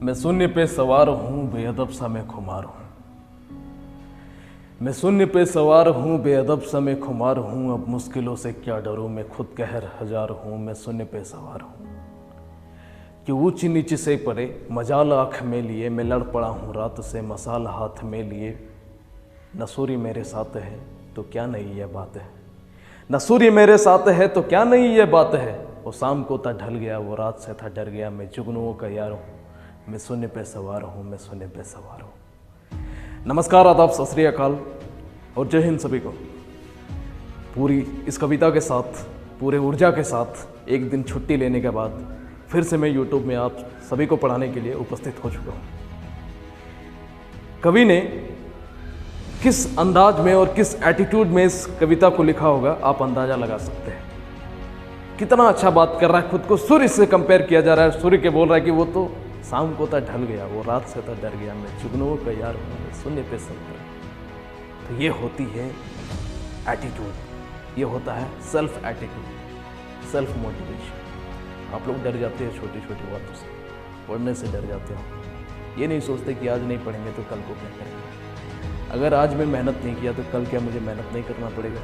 मैं शून्य पे सवार हूँ, बेअदब सा मैं खुमार हूँ। मैं शून्य पे सवार हूँ, बेअदब सा मैं खुमार हूँ। अब मुश्किलों से क्या डरूँ, मैं खुद कहर हजार हूँ। मैं शून्य पे सवार हूँ कि ऊंच नीच से परे मजाल आँख में लिए। मैं लड़ पड़ा हूँ रात से मसाल हाथ में लिए। न सूर्य मेरे साथ है तो क्या नहीं यह बात है, न सूर्य मेरे साथ है तो क्या नहीं यह बात है। वो शाम को था ढल गया, वो रात से था डर गया। मैं जुगनुओं का यार हूँ, मैं शून्य पे सवार हूँ, मैं शून्य पे सवार हूँ। नमस्कार, आदाब, सत श्री अकाल और जय हिंद सभी को। पूरी इस कविता के साथ, पूरे ऊर्जा के साथ एक दिन छुट्टी लेने के बाद फिर से मैं यूट्यूब में आप सभी को पढ़ाने के लिए उपस्थित हो चुका हूँ। कवि ने किस अंदाज में और किस एटीट्यूड में इस कविता को लिखा होगा आप अंदाजा लगा सकते हैं। कितना अच्छा बात कर रहा है, खुद को सूर्य से कंपेयर किया जा रहा है। सूर्य के बोल रहा है कि वो तो शाम को था ढल गया, वो रात से था डर गया। मैं जुगनुओं का यार हूँ, मैं शून्य पे सवार हूँ। तो ये होती है एटीट्यूड, ये होता है सेल्फ एटीट्यूड, सेल्फ मोटिवेशन। आप लोग डर जाते हैं छोटी छोटी बातों से, पढ़ने से डर जाते हो। ये नहीं सोचते कि आज नहीं पढ़ेंगे तो कल को क्या करेंगे। अगर आज मैं मेहनत नहीं किया तो कल क्या मुझे मेहनत नहीं करना पड़ेगा।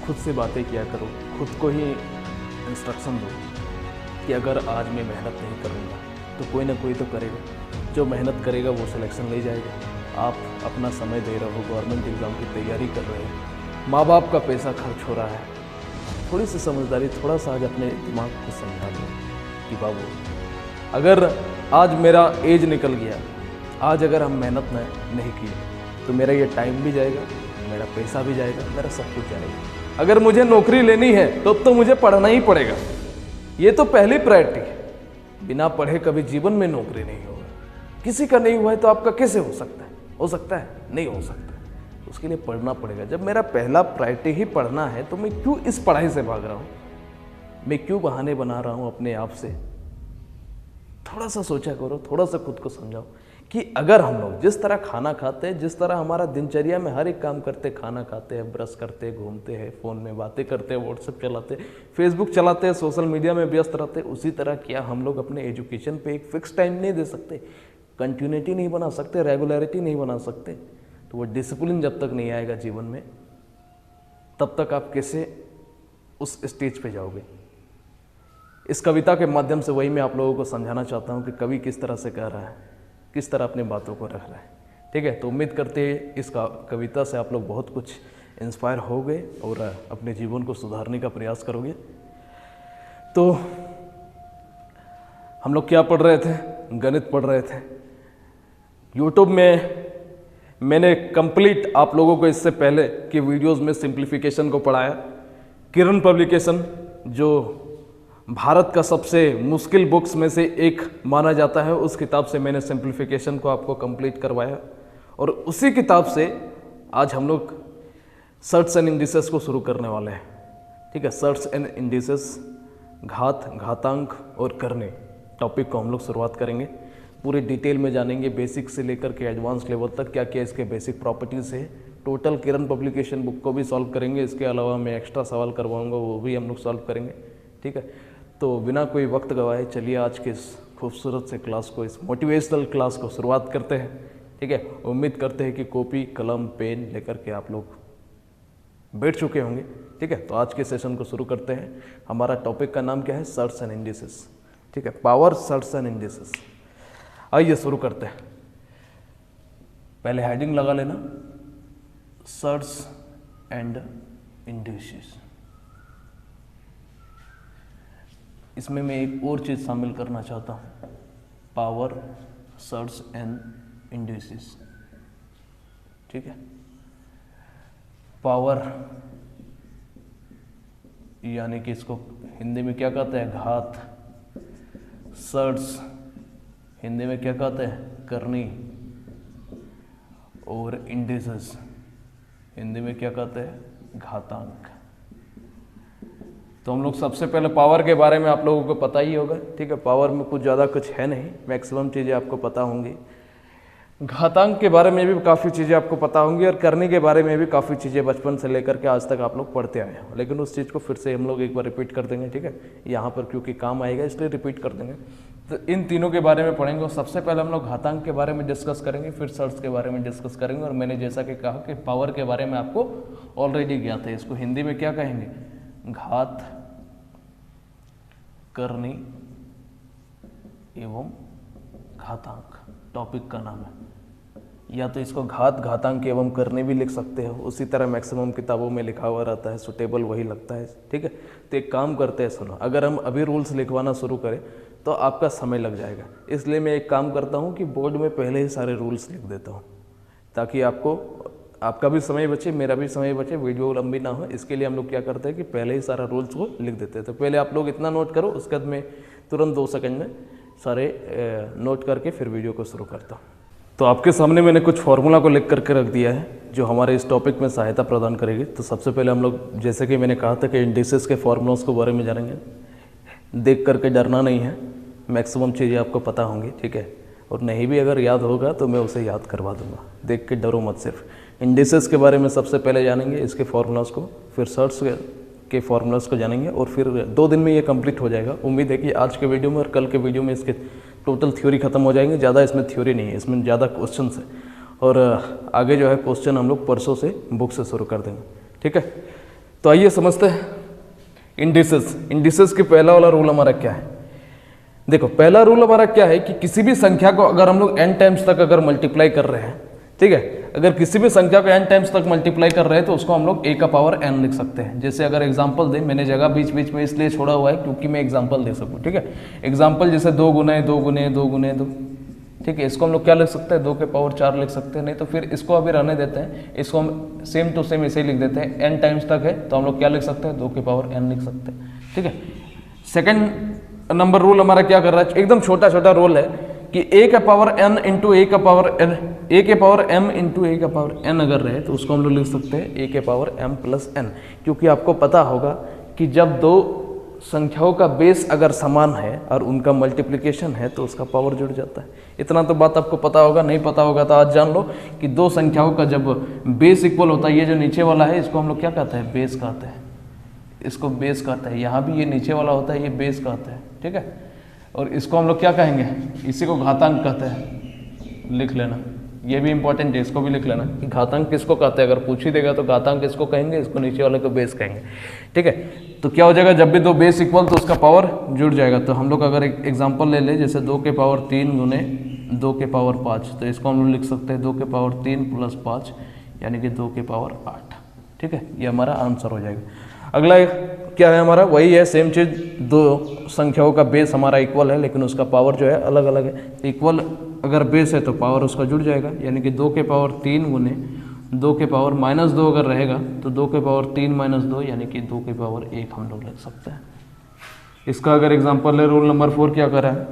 खुद से बातें किया करो, खुद को ही इंस्ट्रक्शन दो कि अगर आज मैं मेहनत नहीं करूँगा तो कोई ना कोई तो करेगा। जो मेहनत करेगा वो सिलेक्शन ले जाएगा। आप अपना समय दे रहे हो, गवर्नमेंट एग्ज़ाम की तैयारी कर रहे हो, माँ बाप का पैसा खर्च हो रहा है। थोड़ी सी समझदारी, थोड़ा सा आज अपने दिमाग को समझा दो कि बाबू, अगर आज मेरा एज निकल गया, आज अगर हम मेहनत नहीं किए तो मेरा ये टाइम भी जाएगा, मेरा पैसा भी जाएगा, मेरा सब कुछ जाएगा। अगर मुझे नौकरी लेनी है तो मुझे पढ़ना ही पड़ेगा। ये तो पहली प्रायोरिटी है। बिना पढ़े कभी जीवन में नौकरी नहीं होगा। किसी का नहीं हुआ है तो आपका कैसे हो सकता है? हो सकता है? नहीं हो सकता। उसके लिए पढ़ना पड़ेगा। जब मेरा पहला प्रायोरिटी ही पढ़ना है तो मैं क्यों इस पढ़ाई से भाग रहा हूँ? मैं क्यों बहाने बना रहा हूँ अपने आप से? थोड़ा सा सोचा करो, थोड़ा सा खुद को समझाओ कि अगर हम लोग जिस तरह खाना खाते हैं, जिस तरह हमारा दिनचर्या में हर एक काम करते, खाना खाते हैं, ब्रश करते हैं, घूमते हैं, फ़ोन में बातें करते हैं, व्हाट्सएप चलाते हैं, फेसबुक चलाते हैं, सोशल मीडिया में व्यस्त रहते हैं, उसी तरह क्या हम लोग अपने एजुकेशन पे एक फिक्स टाइम नहीं दे सकते, कंटिन्यूटी नहीं बना सकते, रेगुलरिटी नहीं बना सकते? तो वो डिसिप्लिन जब तक नहीं आएगा जीवन में, तब तक आप कैसे उस स्टेज पे जाओगे? इस कविता के माध्यम से वही मैं आप लोगों को समझाना चाहता हूँ कि कवि किस तरह से कह रहा है, किस तरह अपनी बातों को रख रहा है। ठीक है, तो उम्मीद करते हैं इस कविता से आप लोग बहुत कुछ इंस्पायर हो गए और अपने जीवन को सुधारने का प्रयास करोगे। तो हम लोग क्या पढ़ रहे थे? गणित पढ़ रहे थे। यूट्यूब में मैंने कंप्लीट आप लोगों को इससे पहले की वीडियोस में सिंप्लीफिकेशन को पढ़ाया। किरण पब्लिकेशन, जो भारत का सबसे मुश्किल बुक्स में से एक माना जाता है, उस किताब से मैंने सिंप्लीफिकेशन को आपको कंप्लीट करवाया। और उसी किताब से आज हम लोग सर्ट्स एंड इंडिसेस को शुरू करने वाले हैं। ठीक है, सर्ट्स एंड इंडिसेस, घात, घातांक और करने टॉपिक को हम लोग शुरुआत करेंगे। पूरी डिटेल में जानेंगे, बेसिक से लेकर के एडवांस लेवल तक क्या क्या इसके बेसिक प्रॉपर्टीज़ है। टोटल किरण पब्लिकेशन बुक को भी सॉल्व करेंगे। इसके अलावा मैं एक्स्ट्रा सवाल करवाऊँगा, वो भी हम लोग सॉल्व करेंगे। ठीक है, तो बिना कोई वक्त गवाए चलिए आज के इस खूबसूरत से क्लास को, इस मोटिवेशनल क्लास को शुरुआत करते हैं। ठीक है, उम्मीद करते हैं कि कॉपी, कलम, पेन लेकर के आप लोग बैठ चुके होंगे। ठीक है, तो आज के सेशन को शुरू करते हैं। हमारा टॉपिक का नाम क्या है? Shirts and indices. ठीक है, पावर, सर्ट्स एंड इंडिसेस। आइए शुरू करते हैं। पहले हेडिंग लगा लेना, सर्ट्स एंड इंडिसेस। इसमें मैं एक और चीज़ शामिल करना चाहता हूँ, पावर, सर्ट्स एंड इंडिसेस। ठीक है, पावर यानी कि इसको हिंदी में क्या कहते हैं? घात। सर्ट्स हिंदी में क्या कहते हैं? करनी। और इंडिसेस हिंदी में क्या कहते हैं? घातांक। तो हम लोग सबसे पहले पावर के बारे में आप लोगों को पता ही होगा। ठीक है, पावर में कुछ ज़्यादा कुछ है नहीं, मैक्सिमम चीज़ें आपको पता होंगी। घातांक के बारे में भी काफ़ी चीज़ें आपको पता होंगी और करने के बारे में भी काफ़ी चीज़ें बचपन से लेकर के आज तक आप लोग पढ़ते आए हैं। लेकिन उस चीज़ को फिर से हम लोग एक बार रिपीट कर देंगे। ठीक है, यहाँ पर क्योंकि काम आएगा इसलिए रिपीट कर देंगे। तो इन तीनों के बारे में पढ़ेंगे और सबसे पहले हम लोग घातांक के बारे में डिस्कस करेंगे, फिर सर्ट्स के बारे में डिस्कस करेंगे। और मैंने जैसा कि कहा कि पावर के बारे में आपको ऑलरेडी ज्ञात है। इसको हिंदी में क्या कहेंगे? घात करनी एवं घातांक टॉपिक का नाम है। या तो इसको घात, घातांक एवं करनी भी लिख सकते हो, उसी तरह मैक्सिमम किताबों में लिखा हुआ रहता है, सुटेबल वही लगता है। ठीक है, तो एक काम करते हैं, सुनो, अगर हम अभी रूल्स लिखवाना शुरू करें तो आपका समय लग जाएगा। इसलिए मैं एक काम करता हूँ कि बोर्ड में पहले ही सारे रूल्स लिख देता हूँ, ताकि आपका भी समय बचे, मेरा भी समय बचे, वीडियो लंबी ना हो। इसके लिए हम लोग क्या करते हैं कि पहले ही सारा रूल्स को लिख देते हैं। तो पहले आप लोग इतना नोट करो, उसके बाद मैं तुरंत 2 सेकंड में सारे नोट करके फिर वीडियो को शुरू करता हूँ। तो आपके सामने मैंने कुछ फार्मूला को लिख करके रख दिया है जो हमारे इस टॉपिक में सहायता प्रदान करेगी। तो सबसे पहले हम लोग, जैसे कि मैंने कहा था कि इंडिसेस के फार्मूलास के बारे में जानेंगे। देख करके डरना नहीं है, मैक्सिमम चीज़ें आपको पता होंगी। ठीक है, और नहीं भी अगर याद होगा तो मैं उसे याद करवा दूंगा, देख के डरो मत। सिर्फ इंडिसेस के बारे में सबसे पहले जानेंगे, इसके फार्मूलास को, फिर सर्ट्स के फार्मूलास को जानेंगे और फिर 2 दिन में ये कंप्लीट हो जाएगा। उम्मीद है कि आज के वीडियो में और कल के वीडियो में इसके टोटल थ्योरी खत्म हो जाएंगे। ज़्यादा इसमें थ्योरी नहीं है, इसमें ज़्यादा क्वेश्चन है और आगे जो है क्वेश्चन हम लोग परसों से बुक से शुरू कर देंगे। ठीक है, तो आइए समझते हैं इंडिसेस। इंडिसेस की पहला वाला रूल हमारा क्या है? देखो, पहला रूल हमारा क्या है कि किसी भी संख्या को अगर हम लोग n टाइम्स तक अगर मल्टीप्लाई कर रहे हैं, ठीक है, अगर किसी भी संख्या को n टाइम्स तक मल्टीप्लाई कर रहे हैं तो उसको हम लोग a का पावर n लिख सकते हैं। जैसे अगर एग्जांपल दें, मैंने जगह बीच बीच में इसलिए छोड़ा हुआ है क्योंकि मैं एग्जांपल दे सकूं। ठीक है, एग्जांपल जैसे 2 गुने 2 गुने 2 गुने 2, ठीक है, इसको हम लोग क्या लिख सकते हैं? 2 के पावर 4 लिख सकते हैं। नहीं तो फिर इसको अभी रहने देते हैं, इसको हम सेम टू सेम ऐसे ही लिख देते हैं। n टाइम्स तक है तो हम लोग क्या लिख सकते हैं? 2 के पावर n लिख सकते हैं। ठीक है, सेकेंड नंबर रूल हमारा क्या कर रहा है? एकदम छोटा छोटा रूल है कि a का पावर n इंटू a का पावर n, a के पावर m इंटू a का पावर n अगर रहे तो उसको हम लोग लिख सकते हैं a के पावर m प्लस n। क्योंकि आपको पता होगा कि जब 2 संख्याओं का बेस अगर समान है और उनका मल्टीप्लिकेशन है तो उसका पावर जुड़ जाता है। इतना तो बात आपको पता होगा, नहीं पता होगा तो आज जान लो कि 2 संख्याओं का जब बेस इक्वल होता है, ये जो नीचे वाला है इसको हम लोग क्या कहते हैं? बेस कहते हैं। इसको बेस कहते हैं। यहाँ भी ये नीचे वाला होता है, ये बेस कहते हैं। ठीक है, और इसको हम लोग क्या कहेंगे? इसी को घातांक कहते हैं। लिख लेना, ये भी इंपॉर्टेंट है, इसको भी लिख लेना कि घातांक किसको कहते हैं। अगर पूछ ही देगा तो घातांक इसको कहेंगे, इसको नीचे वाले को बेस कहेंगे। ठीक है, तो क्या हो जाएगा? जब भी 2 बेस इक्वल तो उसका पावर जुड़ जाएगा। तो हम लोग अगर एक एग्जाम्पल ले लें, जैसे 2 के पावर 3 गुने 2 के पावर 5, तो इसको हम लोग लिख सकते हैं 2 के पावर 3 प्लस 5 यानी कि 2 के पावर 8। ठीक है, ये हमारा आंसर हो जाएगा। अगला क्या है हमारा? वही है, सेम चीज़, 2 संख्याओं का बेस हमारा इक्वल है लेकिन उसका पावर जो है अलग अलग है। इक्वल अगर बेस है तो पावर उसका जुड़ जाएगा, यानी कि 2 के पावर 3 गुने 2 के पावर -2 अगर रहेगा तो 2 के पावर 3 - 2 यानी कि 2 के पावर 1 हम लोग लिख सकते हैं। इसका अगर एग्जाम्पल है, रूल नंबर 4 क्या कर रहा है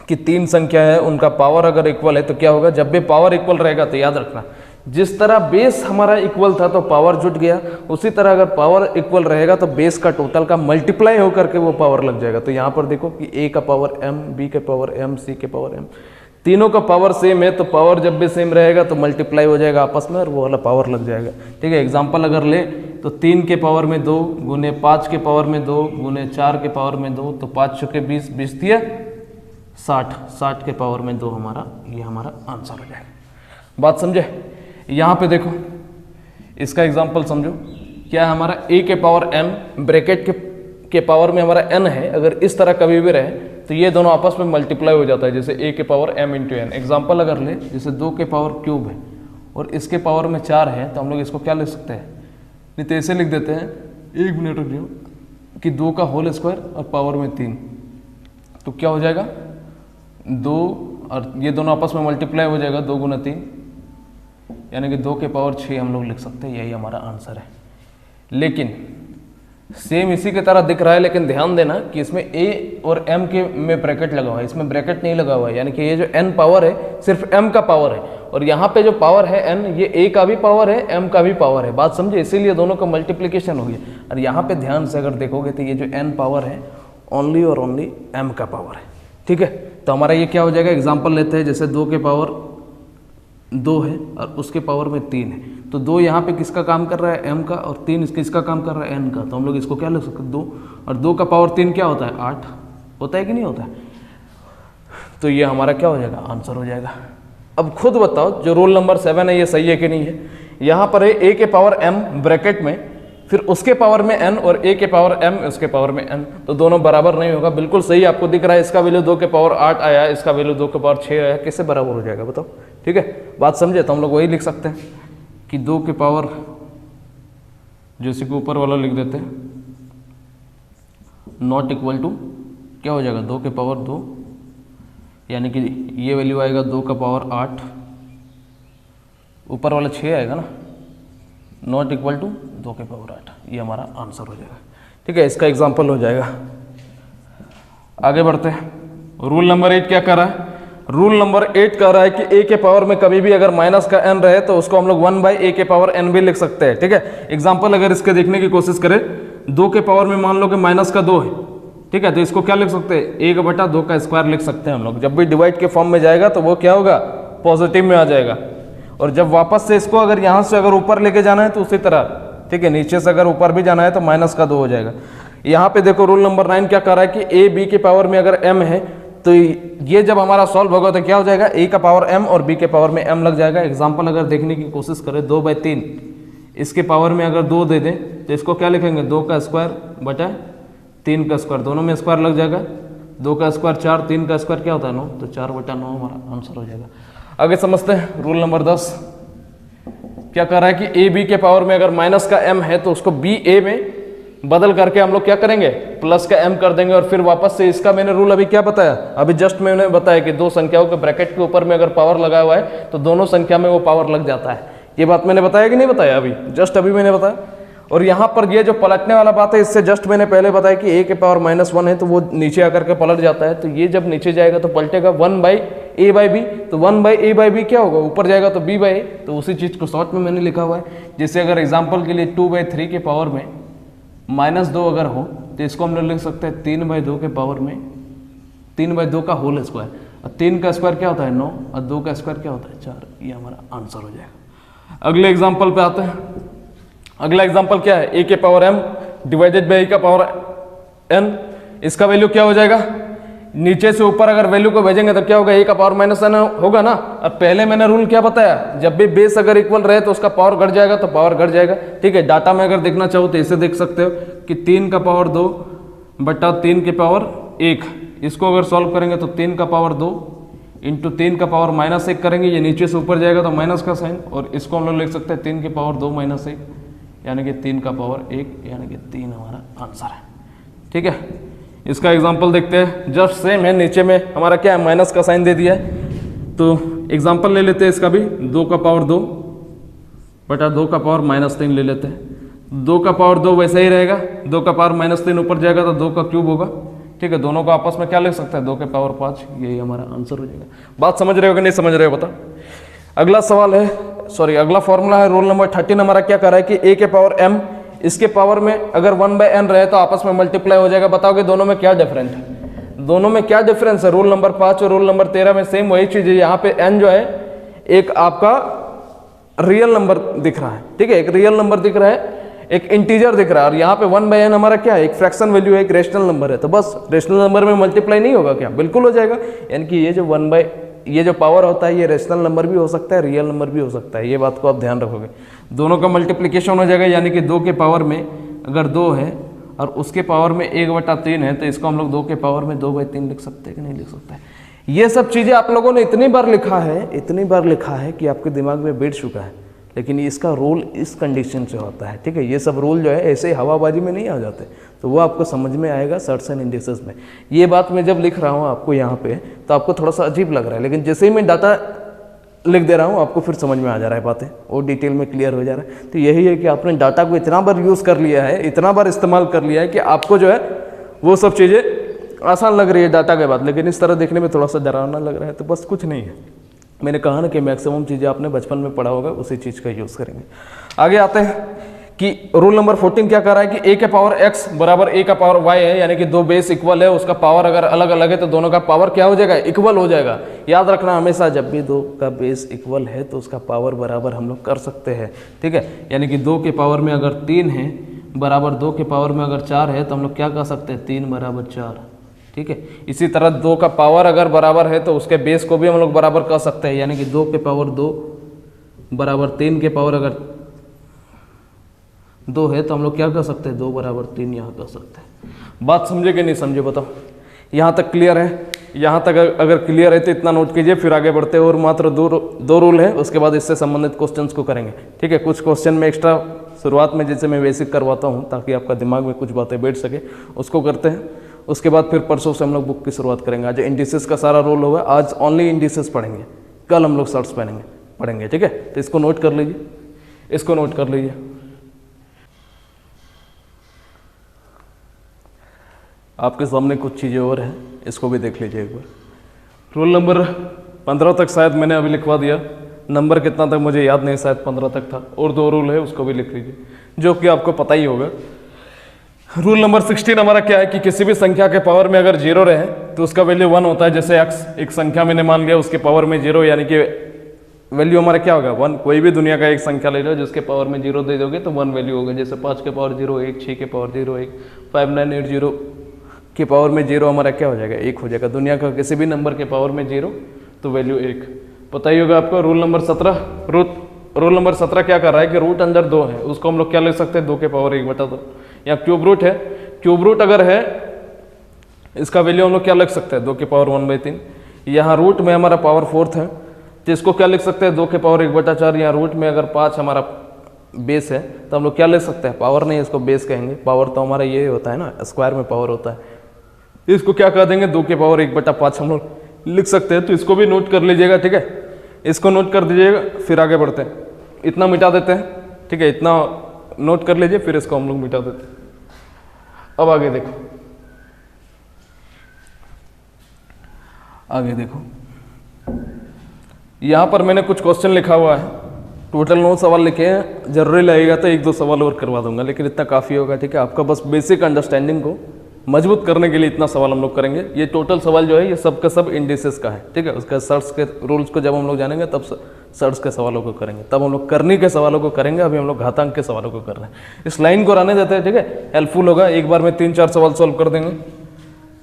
कि 3 संख्या है, उनका पावर अगर इक्वल है तो क्या होगा? जब भी पावर इक्वल रहेगा तो याद रखना, जिस तरह बेस हमारा इक्वल था तो पावर जुट गया, उसी तरह अगर पावर इक्वल रहेगा तो बेस का टोटल का मल्टीप्लाई होकर के वो पावर लग जाएगा। तो यहाँ पर देखो कि a का पावर m, b के पावर m, c के पावर m, तीनों का पावर सेम है तो पावर जब भी सेम रहेगा तो मल्टीप्लाई हो जाएगा आपस में और वो वाला पावर लग जाएगा। ठीक है, एग्जाम्पल अगर ले तो 3 के पावर में 2 गुने 5 के पावर में 2 गुने 4 के पावर में 2, तो 5 चुके 20, 20 दिया 60, 60 के पावर में 2 हमारा, ये हमारा आंसर हो जाएगा। बात समझे? यहाँ पे देखो, इसका एग्जाम्पल समझो, क्या है हमारा? a के पावर m ब्रैकेट के पावर में हमारा n है, अगर इस तरह कभी भी रहे तो ये दोनों आपस में मल्टीप्लाई हो जाता है। जैसे a के power m into n। Example अगर ले, जैसे 2 के पावर क्यूब है और इसके पावर में 4 है तो हम लोग इसको क्या लिख सकते हैं? नहीं तो ऐसे लिख देते हैं, 1 मिनट रुक जाओ, कि 2 का होल स्क्वायर और पावर में 3, तो क्या हो जाएगा? 2 और ये दोनों आपस में मल्टीप्लाई हो जाएगा, 2 गुना 3 यानी कि 2 के पावर 6 हम लोग लिख सकते हैं। यही हमारा आंसर है। लेकिन सेम इसी की तरह दिख रहा है, लेकिन ध्यान देना कि इसमें a और m के में ब्रैकेट लगा हुआ है, इसमें ब्रैकेट नहीं लगा हुआ है। यानी कि ये जो n पावर है सिर्फ m का पावर है, और यहाँ पे जो पावर है n, ये a का भी पावर है, m का भी पावर है। बात समझे? इसीलिए दोनों का मल्टीप्लिकेशन हो गया। और यहाँ पे ध्यान से अगर देखोगे तो ये जो n पावर है ओनली और ओनली m का पावर है। ठीक है, तो हमारा ये क्या हो जाएगा? एग्जाम्पल लेते हैं, जैसे 2 के पावर 2 है और उसके पावर में 3 है, तो 2 यहाँ पे किसका काम कर रहा है? m का, और 3 किसका काम कर रहा है? n का। तो हम लोग इसको क्या लिख सकते हैं? 2, और 2 का पावर 3 क्या होता है? 8 होता है कि नहीं होता है? तो ये हमारा क्या हो जाएगा, आंसर हो जाएगा। अब खुद बताओ जो रूल नंबर 7 है ये सही है कि नहीं है। यहाँ पर है a के पावर m ब्रैकेट में, फिर उसके पावर में n और a के पावर m उसके पावर में n, तो दोनों बराबर नहीं होगा। बिल्कुल सही आपको दिख रहा है, इसका वैल्यू 2 के पावर 8 आया, इसका वैल्यू 2 के पावर 6 आया, कैसे बराबर हो जाएगा बताओ। ठीक है, बात समझे, तो हम लोग वही लिख सकते हैं कि 2 के पावर, जैसे कि ऊपर वाला लिख देते हैं, नॉट इक्वल टू क्या हो जाएगा, 2 के पावर 2, यानी कि ये वैल्यू आएगा 2 का पावर 8, ऊपर वाला 6 आएगा ना, नॉट इक्वल टू 2 के पावर 8, ये हमारा आंसर हो जाएगा। ठीक है, इसका एग्जाम्पल हो जाएगा। आगे बढ़ते हैं। रूल नंबर 8 क्या कर रहा है, रूल नंबर 8 कह रहा है कि a के पावर में कभी भी अगर माइनस का n रहे तो उसको हम लोग 1/a के पावर n भी लिख सकते हैं। ठीक है, एग्जाम्पल अगर इसके देखने की कोशिश करें, 2 के पावर में मान लो कि माइनस का 2 है, ठीक है, तो इसको क्या लिख सकते हैं, 1/2 का स्क्वायर लिख सकते हैं हम लोग। जब भी डिवाइड के फॉर्म में जाएगा तो वो क्या होगा, पॉजिटिव में आ जाएगा। और जब वापस से इसको अगर यहाँ से अगर ऊपर लेके जाना है तो उसी तरह, ठीक है, नीचे से अगर ऊपर भी जाना है तो माइनस का 2 हो जाएगा। यहाँ पे देखो रूल नंबर 9 क्या कर रहा है कि a b के पावर में अगर m है तो ये जब हमारा सॉल्व होगा तो क्या हो जाएगा, a का पावर m और b के पावर में m लग जाएगा। एग्जाम्पल अगर देखने की कोशिश करें, 2/3, इसके पावर में अगर 2 दे दें तो इसको क्या लिखेंगे, 2 का स्क्वायर बटा 3 का स्क्वायर, दोनों में स्क्वायर लग जाएगा, 2 का स्क्वायर 4, 3 का स्क्वायर क्या होता है 9, तो 4/9 हमारा आंसर हो जाएगा। आगे समझते हैं रूल नंबर 10 क्या कर रहा है कि a b के पावर में अगर माइनस का m है तो उसको b a में बदल करके हम लोग क्या करेंगे, प्लस का m कर देंगे। और फिर वापस से इसका मैंने रूल अभी क्या बताया, अभी जस्ट मैंने बताया कि दो संख्याओं के ब्रैकेट के ऊपर में अगर पावर लगा हुआ है तो दोनों संख्या में वो पावर लग जाता है। ये बात मैंने बताया कि नहीं बताया, अभी जस्ट अभी मैंने बताया। और यहाँ पर ये जो पलटने वाला बात है, इससे जस्ट मैंने पहले बताया कि a के पावर -1 है तो वो नीचे आकर के पलट जाता है। तो ये जब नीचे जाएगा तो पलटेगा 1/a/b, तो 1/a/b क्या होगा, ऊपर जाएगा तो b/a। तो उसी चीज़ को शॉर्ट में मैंने लिखा हुआ है। जैसे अगर एग्जाम्पल के लिए 2/3 के पावर में -2 अगर हो तो इसको हम लोग लिख सकते हैं 3/2 के पावर में 3/2 का होल स्क्वायर, और 3 का स्क्वायर क्या होता है 9, और 2 का स्क्वायर क्या होता है 4। ये हमारा आंसर हो जाएगा। अगले एग्जाम्पल पे आते हैं। अगला एग्जाम्पल क्या है, a के power m divided by a का पावर n, इसका वैल्यू क्या हो जाएगा, नीचे से ऊपर अगर वैल्यू को भेजेंगे तो क्या होगा, a का पावर -n होगा ना। और पहले मैंने रूल क्या बताया, जब भी बेस अगर इक्वल रहे तो उसका पावर घट जाएगा, तो पावर घट जाएगा। ठीक है, डाटा में अगर देखना चाहो तो इसे देख सकते हो कि 3 का पावर 2 बटा 3 के पावर 1, इसको अगर सॉल्व करेंगे तो 3 का पावर 2 इंटू 3 का पावर -1 करेंगे, ये नीचे से ऊपर जाएगा तो माइनस का साइन, और इसको हम लोग लिख सकते हैं 3 के पावर 2 - 1 यानी कि 3 का पावर 1, यानी कि 3 हमारा आंसर है। ठीक है, इसका एग्जाम्पल देखते हैं। जस्ट सेम है, नीचे में हमारा क्या है, माइनस का साइन दे दिया है। तो एग्जाम्पल ले लेते हैं इसका भी, 2 का पावर 2 बटा 2 का पावर -3 ले लेते हैं। 2 का पावर 2 वैसे ही रहेगा, 2 का पावर -3 ऊपर जाएगा तो 2 का क्यूब होगा। ठीक है, दोनों को आपस में क्या लिख सकते हैं, 2 के पावर 5, यही हमारा आंसर हो जाएगा। बात समझ रहे हो कि नहीं समझ रहे हो बता। अगला सवाल है, सॉरी अगला फॉर्मूला है रूल नंबर 13 हमारा क्या कर रहा है कि a के पावर m, इसके पावर में अगर 1/n रहे तो आपस में मल्टीप्लाई हो जाएगा। बताओगे दोनों में क्या डिफरेंट है, दोनों में क्या डिफरेंस है। रूल नंबर 5 और रूल नंबर 13 में सेम वही चीज है। यहाँ पे n जो है एक आपका रियल नंबर दिख रहा है, ठीक है, एक रियल नंबर दिख रहा है, एक इंटीजर दिख रहा है। और यहाँ पे 1/n हमारा क्या है, एक फ्रैक्शन वैल्यू है, एक रेशनल नंबर है। तो बस रेशनल नंबर में मल्टीप्लाई नहीं होगा क्या, बिल्कुल हो जाएगा। यानी कि ये जो पावर होता है ये रेशनल नंबर भी हो सकता है, रियल नंबर भी हो सकता है। ये बात को आप ध्यान रखोगे, दोनों का मल्टीप्लिकेशन हो जाएगा। यानी कि 2 के पावर में अगर 2 है और उसके पावर में 1/3 है तो इसको हम लोग 2 के पावर में 2/3 लिख सकते हैं कि नहीं लिख सकते हैं। ये सब चीज़ें आप लोगों ने इतनी बार लिखा है कि आपके दिमाग में बैठ चुका है, लेकिन इसका रोल इस कंडीशन से होता है। ठीक है, ये सब रोल जो है ऐसे हवाबाजी में नहीं आ जाते, तो वो आपको समझ में आएगा सर्ट्स एंड इंडेक्सेस में। ये बात मैं जब लिख रहा हूँ आपको यहाँ पे तो आपको थोड़ा सा अजीब लग रहा है, लेकिन जैसे ही मैं डाटा लिख दे रहा हूँ आपको फिर समझ में आ जा रहा है, बातें और डिटेल में क्लियर हो जा रहा है। तो यही है कि आपने डाटा को इतना बार यूज़ कर लिया है, इतना बार इस्तेमाल कर लिया है कि आपको जो है वो सब चीज़ें आसान लग रही है डाटा के बाद, लेकिन इस तरह देखने में थोड़ा सा डरावना लग रहा है। तो बस कुछ नहीं है, मैंने कहा ना कि मैक्सिमम चीज़ें आपने बचपन में पढ़ा होगा, उसी चीज़ का यूज़ करेंगे। आगे आते हैं कि रूल नंबर 14 क्या कर रहा है कि a के पावर x बराबर a का पावर y है, यानी कि दो बेस इक्वल है, उसका पावर अगर अलग अलग है तो दोनों का पावर क्या हो जाएगा, इक्वल हो जाएगा। याद रखना हमेशा, जब भी दो का बेस इक्वल है तो उसका पावर बराबर हम लोग कर सकते हैं। ठीक है, यानी कि 2 के पावर में अगर 3 है बराबर 2 के पावर में अगर 4 है तो हम लोग क्या कर सकते हैं, 3 बराबर 4। ठीक है। इसी तरह 2 का पावर अगर बराबर है तो उसके बेस को भी हम लोग बराबर कर सकते हैं, यानी कि 2 के पावर 2 बराबर 3 के पावर अगर 2 है तो हम लोग क्या कर सकते हैं, 2 बराबर 3 यहाँ कर सकते हैं। बात समझे कि नहीं समझे बताओ, यहाँ तक क्लियर है? यहाँ तक अगर क्लियर है तो इतना नोट कीजिए, फिर आगे बढ़ते हैं। और मात्र दो रूल है, उसके बाद इससे संबंधित क्वेश्चंस को करेंगे, ठीक है। कुछ क्वेश्चन में एक्स्ट्रा शुरुआत में जैसे मैं बेसिक करवाता हूँ ताकि आपका दिमाग में कुछ बातें बैठ सके, उसको करते हैं। उसके बाद फिर परसों से हम लोग बुक की शुरुआत करेंगे। आज इंडिसेस का सारा रोल होगा, आज ओनली इंडिसेस पढ़ेंगे, कल हम लोग शर्ट्स पढ़ेंगे, ठीक है। तो इसको नोट कर लीजिए, इसको नोट कर लीजिए। आपके सामने कुछ चीज़ें और हैं, इसको भी देख लीजिए एक बार। रोल नंबर 15 तक शायद मैंने अभी लिखवा दिया, नंबर कितना तक मुझे याद नहीं, शायद 15 तक था। और 2 रूल है, उसको भी लिख लीजिए, जो कि आपको पता ही होगा। रूल नंबर 16 हमारा क्या है कि किसी भी संख्या के पावर में अगर 0 रहे तो उसका वैल्यू 1 होता है। जैसे x एक संख्या मैंने मान लिया, उसके पावर में 0, यानी कि वैल्यू हमारा क्या होगा, 1। कोई भी दुनिया का एक संख्या ले लो जिसके पावर में 0 दे दोगे तो 1 वैल्यू होगा। जैसे 5 के पावर 0 1, 6 के पावर 0 1, 5980 के पावर में 0 हमारा क्या हो जाएगा, 1 हो जाएगा। दुनिया का किसी भी नंबर के पावर में 0 तो वैल्यू 1। पता ही होगा आपको। रूल नंबर 17 रूल नंबर 17 क्या कर रहा है कि रूट अंदर 2 है, उसको हम लोग क्या लिख सकते हैं, 2 के पावर 1/2। या क्यूब रूट है, क्यूब रूट अगर है इसका वैल्यू हम लोग क्या लिख सकते हैं, 2 के पावर 1/3। यहाँ रूट में हमारा पावर 4 है तो इसको क्या लिख सकते हैं, 2 के पावर 1/4। यहाँ रूट में अगर 5 हमारा बेस है तो हम लोग क्या लिख सकते हैं, पावर नहीं, इसको बेस कहेंगे। पावर तो हमारा ये होता है ना, स्क्वायर में पावर होता है। इसको क्या कर देंगे, 2 के पावर 1/5 हम लोग लिख सकते हैं। तो इसको भी नोट कर लीजिएगा, ठीक है। इसको नोट कर दीजिएगा, फिर आगे बढ़ते हैं। इतना मिटा देते हैं, ठीक है, इतना नोट कर लीजिए, फिर इसको हम लोग मिटा देते हैं। अब आगे देखो, आगे देखो, यहाँ पर मैंने कुछ क्वेश्चन लिखा हुआ है। टोटल 9 सवाल लिखे हैं, जरूरी लगेगा तो 1-2 सवाल और करवा दूंगा, लेकिन इतना काफ़ी होगा, ठीक है। आपका बस बेसिक अंडरस्टैंडिंग को मजबूत करने के लिए इतना सवाल हम लोग करेंगे। ये टोटल सवाल जो है ये सब का सब इंडिसेस का है, ठीक है। उसका सर्च के रूल्स को जब हम लोग जानेंगे तब सर्च के सवालों को करेंगे, तब हम लोग करनी के सवालों को करेंगे। अभी हम लोग घातांक के सवालों को कर रहे हैं। इस लाइन को रहने देते हैं, ठीक है, हेल्पफुल होगा। एक बार में 3-4 सवाल सॉल्व कर देंगे,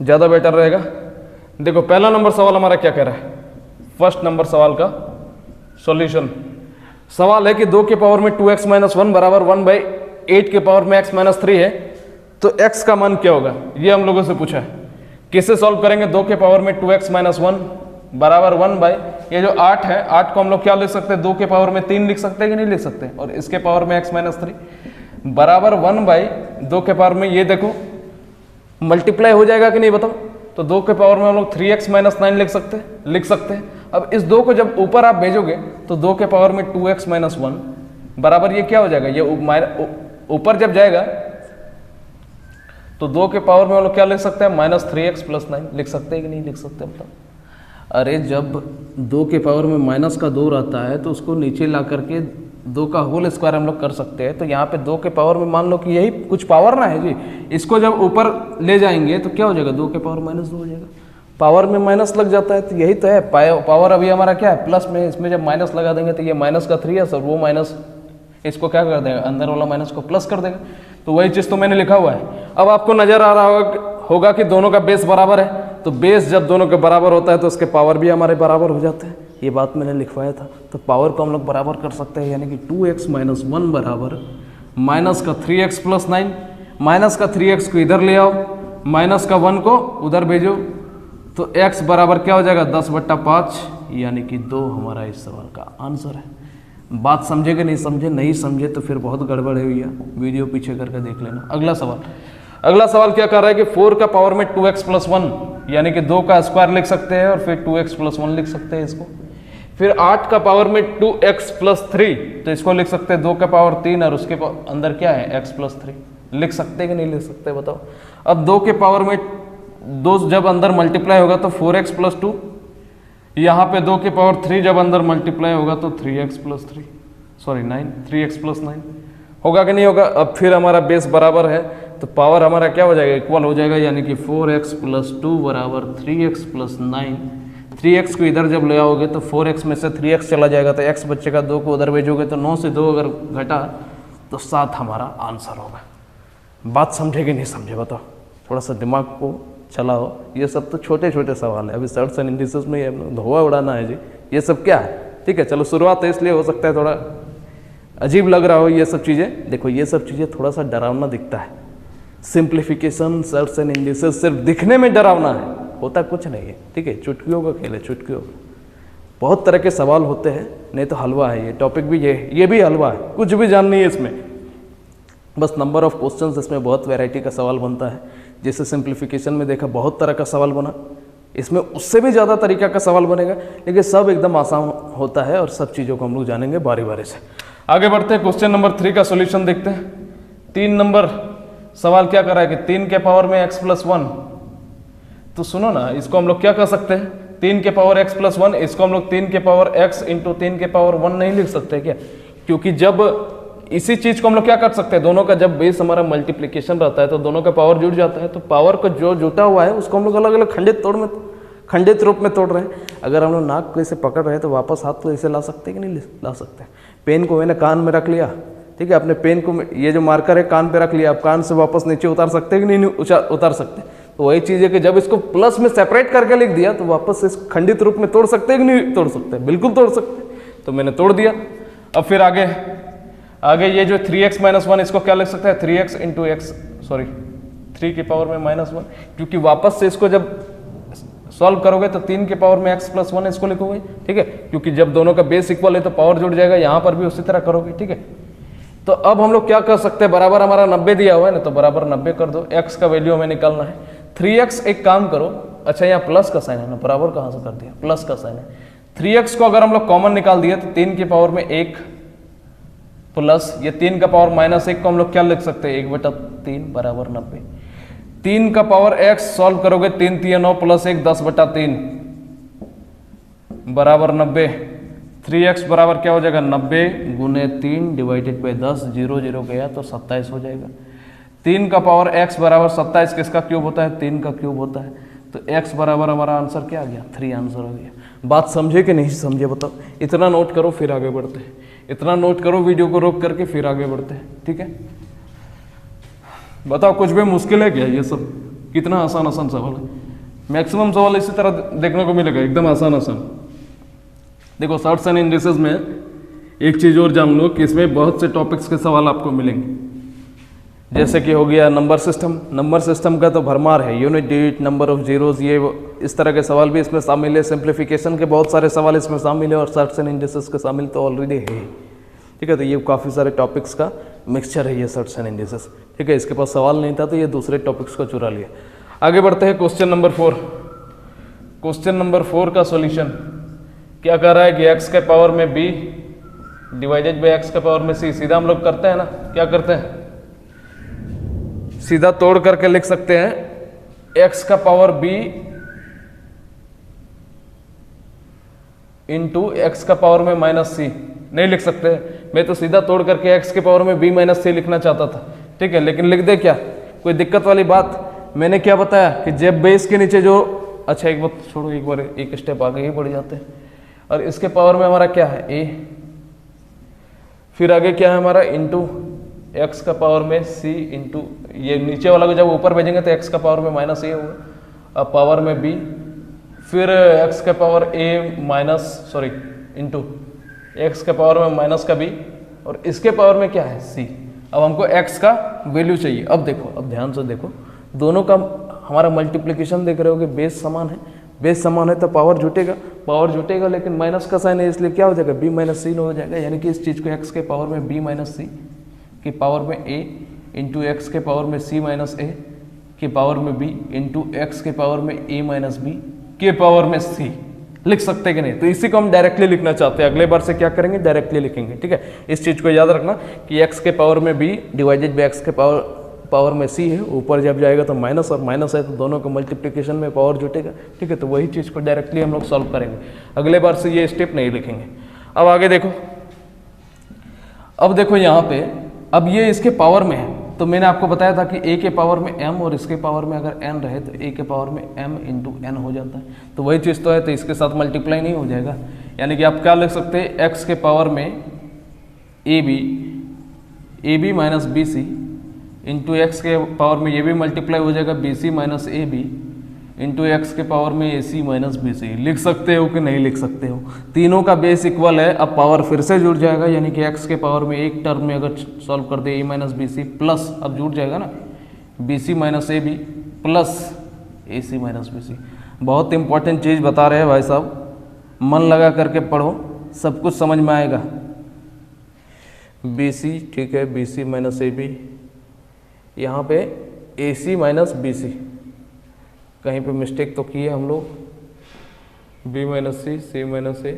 ज़्यादा बेटर रहेगा। देखो पहला नंबर सवाल हमारा क्या कह रहा है, फर्स्ट नंबर सवाल का सॉल्यूशन। सवाल है कि 2 के पावर में 2x - 1 बराबर 1/8 के पावर में x - 3 है, तो x का मान क्या होगा, ये हम लोगों से पूछा है। किससे सॉल्व करेंगे, 2 के पावर में 2x - 1 बराबर 1 ये जो 8 है, 8 को हम लोग क्या लिख सकते हैं, 2 के पावर में 3 लिख सकते हैं कि नहीं लिख सकते। और इसके पावर में x - 3 बराबर 1/2 के पावर में, ये देखो मल्टीप्लाई हो जाएगा कि नहीं बताओ। तो 2 के पावर में हम लोग 3x - 9 लिख सकते हैं। अब इस 2 को जब ऊपर आप भेजोगे तो 2 के पावर में 2x - 1 बराबर ये क्या हो जाएगा, ये ऊपर जब जाएगा तो 2 के पावर में हम लोग क्या लिख सकते हैं, -3x + 9 लिख सकते हैं कि नहीं लिख सकते बताओ। अरे जब 2 के पावर में माइनस का 2 रहता है तो उसको नीचे ला करके 2 का होल स्क्वायर हम लोग कर सकते हैं। तो यहाँ पे 2 के पावर में मान लो कि यही कुछ पावर ना है जी, इसको जब ऊपर ले जाएंगे तो क्या हो जाएगा, 2 के पावर -2 हो जाएगा। पावर में माइनस लग जाता है तो यही तो है, पावर अभी हमारा क्या है, प्लस में, इसमें जब माइनस लगा देंगे तो ये माइनस का 3 है सर, वो माइनस इसको क्या कर देगा, अंदर वाला माइनस को प्लस कर देगा। तो वही चीज़ तो मैंने लिखा हुआ है। अब आपको नजर आ रहा होगा कि दोनों का बेस बराबर है, तो बेस जब दोनों के बराबर होता है तो उसके पावर भी हमारे बराबर हो जाते हैं। ये बात मैंने लिखवाया था। तो पावर को हम लोग बराबर कर सकते हैं, यानी कि 2x - 1 बराबर -3x + 9। माइनस का 3x को इधर ले आओ, माइनस का 1 को उधर भेजो, तो x बराबर क्या हो जाएगा, 10/5, यानी कि 2 हमारा इस सवाल का आंसर है। बात समझे कि नहीं समझे, नहीं समझे तो फिर बहुत गड़बड़ है भैया, वीडियो पीछे करके देख लेना। अगला सवाल क्या कर रहा है कि 4 का पावर में 2x + 1, यानी कि 2 का स्क्वायर लिख सकते हैं और फिर 2x + 1 लिख सकते हैं इसको। फिर 8 का पावर में 2x + 3, तो इसको लिख सकते हैं 2 का पावर 3 और उसके अंदर क्या है, x + 3 लिख सकते हैं कि नहीं लिख सकते बताओ। अब 2 के पावर में 2 जब अंदर मल्टीप्लाई होगा तो 4x + 2, यहाँ पे 2 के पावर 3 जब अंदर मल्टीप्लाई होगा तो 3x + 3, सॉरी 9, 3x + 9 होगा कि नहीं होगा। अब फिर हमारा बेस बराबर है तो पावर हमारा क्या हो जाएगा, इक्वल हो जाएगा, यानी कि 4x + 2 बराबर 3x + 9। 3x को इधर जब ले आओगे तो 4x में से 3x चला जाएगा तो x बच्चे 2 को उधर भेजोगे तो 9 से 2 अगर घटा तो 7 हमारा आंसर होगा। बात समझे कि नहीं समझे बताओ, थोड़ा सा दिमाग को चलाओ, ये सब तो छोटे छोटे सवाल है। अभी सर्ट्स एंड इंडिसेस में ये धुआं उड़ाना है जी, ये सब क्या है। ठीक है, चलो शुरुआत है इसलिए हो सकता है थोड़ा अजीब लग रहा हो ये सब चीज़ें। देखो ये सब चीज़ें थोड़ा सा डरावना दिखता है। सिंप्लीफिकेशन, सर्ट्स एंड इंडिसेस सिर्फ दिखने में डरावना है, होता कुछ नहीं है। ठीक है, चुटकियों का खेल है, चुटकियों का। बहुत तरह के सवाल होते हैं, नहीं तो हलवा है ये टॉपिक भी, ये भी हलवा है, कुछ भी जान नहीं है इसमें। बस नंबर ऑफ क्वेश्चंस, इसमें बहुत वैरायटी का सवाल बनता है। जैसे सिंप्लीफिकेशन में देखा बहुत तरह का सवाल बना, इसमें उससे भी ज़्यादा तरीका का सवाल बनेगा, लेकिन सब एकदम आसान होता है और सब चीज़ों को हम लोग जानेंगे बारी बारी से। आगे बढ़ते हैं, क्वेश्चन नंबर 3 का सॉल्यूशन देखते हैं। 3 नंबर सवाल क्या कर रहा है कि 3 के पावर में x+1। तो सुनो ना, इसको हम लोग क्या कर सकते हैं, 3 के पावर x+1, इसको हम लोग 3 के पावर x इंटू 3 के पावर 1 नहीं लिख सकते क्या? क्योंकि जब इसी चीज को हम लोग क्या कर सकते हैं, दोनों का जब बेस हमारा मल्टीप्लिकेशन रहता है तो दोनों का पावर जुड़ जाता है। तो पावर का जो जुटा हुआ है उसको हम लोग अलग अलग खंडित रूप में तोड़ रहे हैं। अगर हम लोग नाक को ऐसे पकड़ रहे हैं तो वापस हाथ को ऐसे ला सकते हैं कि नहीं ला सकते? पेन को मैंने कान में रख लिया, ठीक है, अपने पेन को ये जो मार्कर है कान पे रख लिया, आप कान से वापस नीचे उतार सकते हैं कि नहीं उतार सकते? तो वही चीज़ है कि जब इसको प्लस में सेपरेट करके लिख दिया तो वापस इस खंडित रूप में तोड़ सकते हैं कि नहीं तोड़ सकते? बिल्कुल तोड़ सकते। तो मैंने तोड़ दिया। अब फिर आगे ये जो 3x - 1, इसको क्या लिख सकते हैं, 3x इंटू एक्स, सॉरी 3 की पावर में -1, क्योंकि वापस से इसको जब सॉल्व करोगे तो 3 के पावर में x+1 इसको लिखोगे। ठीक है, क्योंकि जब दोनों का बेस इक्वल है तो पावर जुड़ जाएगा, यहाँ पर भी उसी तरह करोगे। ठीक है, तो अब हम लोग क्या कर सकते हैं, बराबर हमारा 90 दिया हुआ है ना, तो बराबर 90 कर दो। x का वैल्यू हमें निकालना है 3x। एक काम करो, अच्छा यहाँ प्लस का साइन है ना, बराबर कहाँ से कर दिया, प्लस का साइन है। 3x को अगर हम लोग कॉमन निकाल दिए तो 3 की पावर में 1 प्लस ये 3 का पावर -1 को हम लोग क्या लिख सकते हैं, 1/3 बराबर 90। 3 का पावर x सॉल्व करोगे, 3 × 9 + 1 10/3 बराबर 90। 3x बराबर क्या हो जाएगा, 90 × 3 डिवाइडेड बाई 10, 0 0 गया तो 27 हो जाएगा। 3 का पावर x बराबर 27 किसका क्यूब होता है, 3 का क्यूब होता है। तो x बराबर हमारा आंसर क्या आ गया, 3 आंसर हो गया। बात समझे कि नहीं समझे बताओ? इतना नोट करो फिर आगे बढ़ते हैं, इतना नोट करो, वीडियो को रोक करके फिर आगे बढ़ते हैं। ठीक है, बताओ कुछ भी मुश्किल है क्या? ये सब कितना आसान सवाल है। मैक्सिमम सवाल इसी तरह देखने को मिलेगा, एकदम आसान। देखो सर्ट्स एंड इंडिसेस में एक चीज़ और जान लो कि इसमें बहुत से टॉपिक्स के सवाल आपको मिलेंगे। जैसे कि हो गया नंबर सिस्टम का तो भरमार है, unit digit, number of zeros, ये इस तरह के सवाल भी इसमें शामिल है। सिंप्लीफिकेशन के बहुत सारे सवाल इसमें शामिल है और सर्ट्स एंड इंडिसेस के शामिल तो ऑलरेडी है। ठीक है, तो ये काफ़ी सारे टॉपिक्स का मिक्सचर है ये सर्ट्स एंड इंडिसेस। ठीक है, इसके पास सवाल नहीं था तो ये दूसरे टॉपिक्स को चुरा लिया। आगे बढ़ते हैं, क्वेश्चन नंबर 4। क्वेश्चन नंबर 4 का सॉल्यूशन क्या कर रहा है कि x के पावर में b डिवाइडेड बाई x के पावर में c। सीधा हम लोग करते हैं ना, क्या करते हैं, सीधा तोड़ करके लिख सकते हैं x का पावर b इंटू x का पावर में -c। नहीं लिख सकते, मैं तो सीधा तोड़ करके x के पावर में b - c लिखना चाहता था। ठीक है, लेकिन लिख दे क्या, कोई दिक्कत वाली बात? मैंने क्या बताया कि जब बेस के नीचे जो, अच्छा एक बात छोड़ो, एक बार एक स्टेप आगे ही बढ़ जाते हैं। और इसके पावर में हमारा क्या है, a, फिर आगे क्या है हमारा इंटू x का पावर में c इंटू ये नीचे वाला को जब ऊपर भेजेंगे तो x का पावर में -a होगा, अब पावर में b, फिर x का पावर a इंटू x के पावर में माइनस का b, और इसके पावर में क्या है c। अब हमको x का वैल्यू चाहिए। अब देखो, अब ध्यान से देखो, दोनों का हमारा मल्टीप्लिकेशन देख रहे हो कि बेस समान है, बेस समान है तो पावर जुटेगा, लेकिन माइनस का साइन है इसलिए क्या हो जाएगा, b - c हो जाएगा। यानी कि इस चीज़ को x के पावर में b - c की पावर में a इंटू एक्स के पावर में c - a की पावर में b इंटू एक्स के पावर में a - b के पावर में c लिख सकते कि नहीं? तो इसी को हम डायरेक्टली लिखना चाहते हैं। अगले बार से क्या करेंगे, डायरेक्टली लिखेंगे। ठीक है, इस चीज़ को याद रखना कि x के पावर में b डिवाइडेड बाई x के पावर में c है, ऊपर जब जाएगा तो माइनस, और माइनस है तो दोनों को मल्टीप्लिकेशन में पावर जुटेगा। ठीक है, तो वही चीज़ को डायरेक्टली हम लोग सॉल्व करेंगे, अगले बार से ये स्टेप नहीं लिखेंगे। अब आगे देखो, अब देखो यहाँ पे, अब ये इसके पावर में है तो मैंने आपको बताया था कि a के पावर में m और इसके पावर में अगर n रहे तो a के पावर में m इंटू n हो जाता है। तो वही चीज़ तो है, तो इसके साथ मल्टीप्लाई नहीं हो जाएगा। यानी कि आप क्या लिख सकते हैं, x के पावर में ab minus bc into x के पावर में ये भी मल्टीप्लाई हो जाएगा bc minus ab into x के पावर में ए सी माइनस बी सी। लिख सकते हो कि नहीं लिख सकते हो? तीनों का बेस इक्वल है, अब पावर फिर से जुड़ जाएगा, यानी कि एक्स के पावर में एक टर्म में अगर सॉल्व कर दे A minus B C plus, अब जुड़ जाएगा ना, B C minus A B plus A C minus B C. बहुत इंपॉर्टेंट चीज़ बता रहे हैं भाई साहब, मन लगा करके पढ़ो, सब कुछ समझ में आएगा। बी सी, ठीक है, B C minus A B, यहाँ पे ए सी माइनस बी सी, कहीं पे मिस्टेक तो की है हम लोग, बी माइनस सी, सी माइनस ए